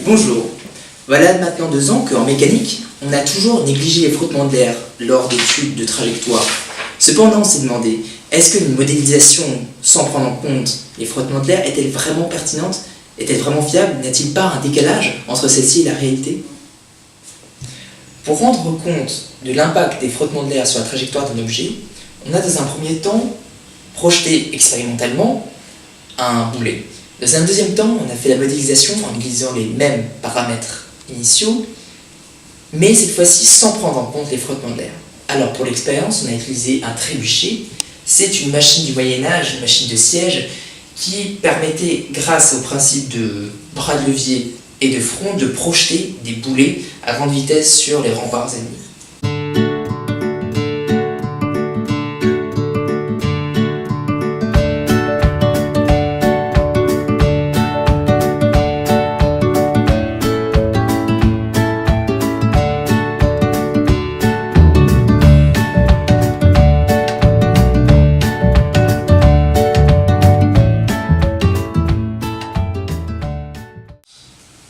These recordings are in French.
Bonjour. Voilà maintenant 2 ans qu'en mécanique, on a toujours négligé les frottements de l'air lors d'études de trajectoire. Cependant, on s'est demandé, est-ce qu'une modélisation sans prendre en compte les frottements de l'air est-elle vraiment pertinente? Est-elle vraiment fiable? N'y a-t-il pas un décalage entre celle-ci et la réalité? Pour rendre compte de l'impact des frottements de l'air sur la trajectoire d'un objet, on a dans un premier temps projeté expérimentalement un boulet. Dans un deuxième temps, on a fait la modélisation en utilisant les mêmes paramètres initiaux, mais cette fois-ci sans prendre en compte les frottements de l'air. Alors pour l'expérience, on a utilisé un trébuchet. C'est une machine du Moyen-Âge, une machine de siège, qui permettait, grâce au principe de bras de levier et de front, de projeter des boulets à grande vitesse sur les remparts ennemis.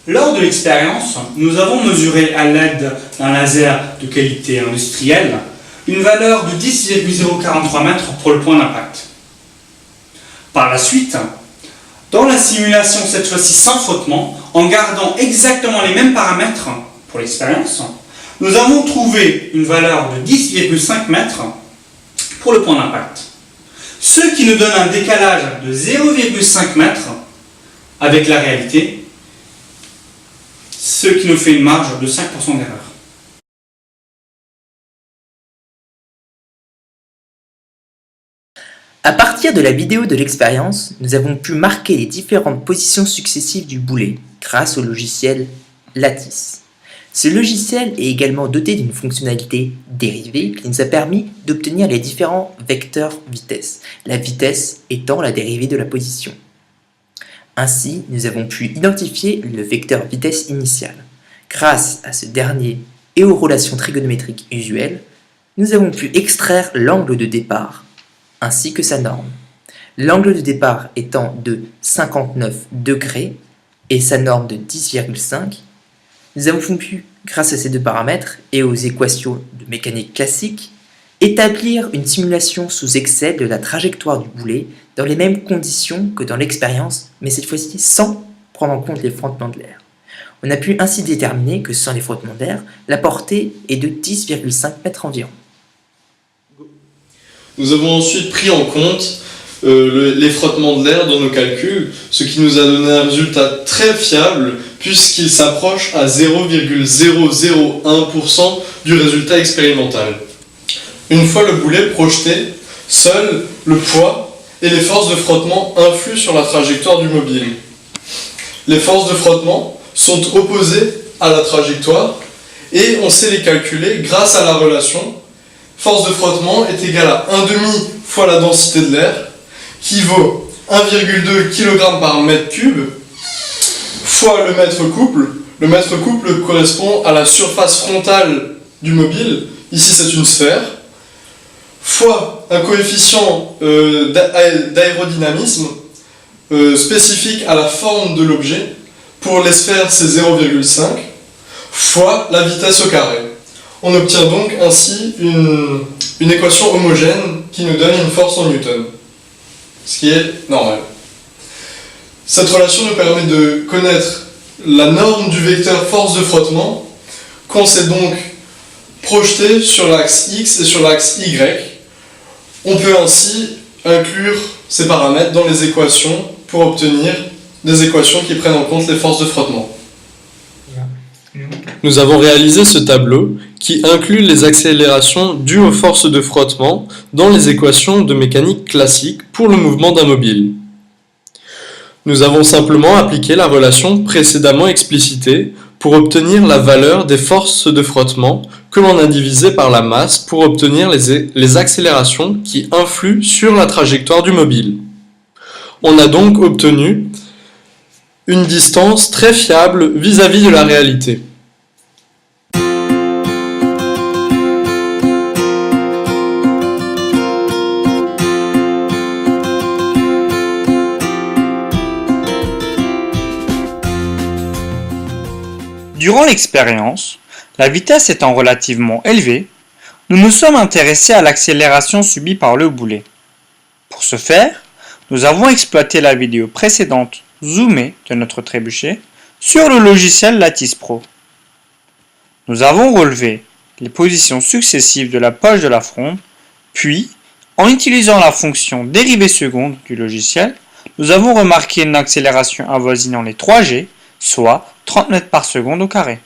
Lors de l'expérience, nous avons mesuré à l'aide d'un laser de qualité industrielle une valeur de 10,043 mètres pour le point d'impact. Par la suite, dans la simulation cette fois-ci sans frottement, en gardant exactement les mêmes paramètres pour l'expérience, nous avons trouvé une valeur de 10,5 mètres pour le point d'impact. Ce qui nous donne un décalage de 0,5 mètres avec la réalité, ce qui nous fait une marge de 5% d'erreur. À partir de la vidéo de l'expérience, nous avons pu marquer les différentes positions successives du boulet grâce au logiciel Lattice. Ce logiciel est également doté d'une fonctionnalité dérivée qui nous a permis d'obtenir les différents vecteurs vitesse, la vitesse étant la dérivée de la position. Ainsi, nous avons pu identifier le vecteur vitesse initiale. Grâce à ce dernier et aux relations trigonométriques usuelles, nous avons pu extraire l'angle de départ ainsi que sa norme. L'angle de départ étant de 59 degrés et sa norme de 10,5, nous avons pu, grâce à ces 2 paramètres et aux équations de mécanique classique, établir une simulation sous Excel de la trajectoire du boulet dans les mêmes conditions que dans l'expérience, mais cette fois-ci sans prendre en compte les frottements de l'air. On a pu ainsi déterminer que sans les frottements d'air, la portée est de 10,5 mètres environ. Nous avons ensuite pris en compte les frottements de l'air dans nos calculs, ce qui nous a donné un résultat très fiable puisqu'il s'approche à 0,001% du résultat expérimental. Une fois le boulet projeté, seul le poids et les forces de frottement influent sur la trajectoire du mobile. Les forces de frottement sont opposées à la trajectoire et on sait les calculer grâce à la relation force de frottement est égale à 1,5 fois la densité de l'air qui vaut 1,2 kg par mètre cube fois le mètre couple. Le mètre couple correspond à la surface frontale du mobile, ici c'est une sphère, fois un coefficient d'aérodynamisme spécifique à la forme de l'objet. Pour les sphères, c'est 0,5 fois la vitesse au carré. On obtient donc ainsi une équation homogène qui nous donne une force en newton, ce qui est normal. Cette relation nous permet de connaître la norme du vecteur force de frottement qu'on sait donc projeter sur l'axe X et sur l'axe Y. On peut ainsi inclure ces paramètres dans les équations pour obtenir des équations qui prennent en compte les forces de frottement. Nous avons réalisé ce tableau qui inclut les accélérations dues aux forces de frottement dans les équations de mécanique classique pour le mouvement d'un mobile. Nous avons simplement appliqué la relation précédemment explicitée pour obtenir la valeur des forces de frottement que l'on a divisé par la masse pour obtenir les accélérations qui influent sur la trajectoire du mobile. On a donc obtenu une distance très fiable vis-à-vis de la réalité. Durant l'expérience, la vitesse étant relativement élevée, nous nous sommes intéressés à l'accélération subie par le boulet. Pour ce faire, nous avons exploité la vidéo précédente zoomée de notre trébuchet sur le logiciel Lattice Pro. Nous avons relevé les positions successives de la poche de la fronde, puis, en utilisant la fonction dérivée seconde du logiciel, nous avons remarqué une accélération avoisinant les 3 G, soit 30 mètres par seconde au carré.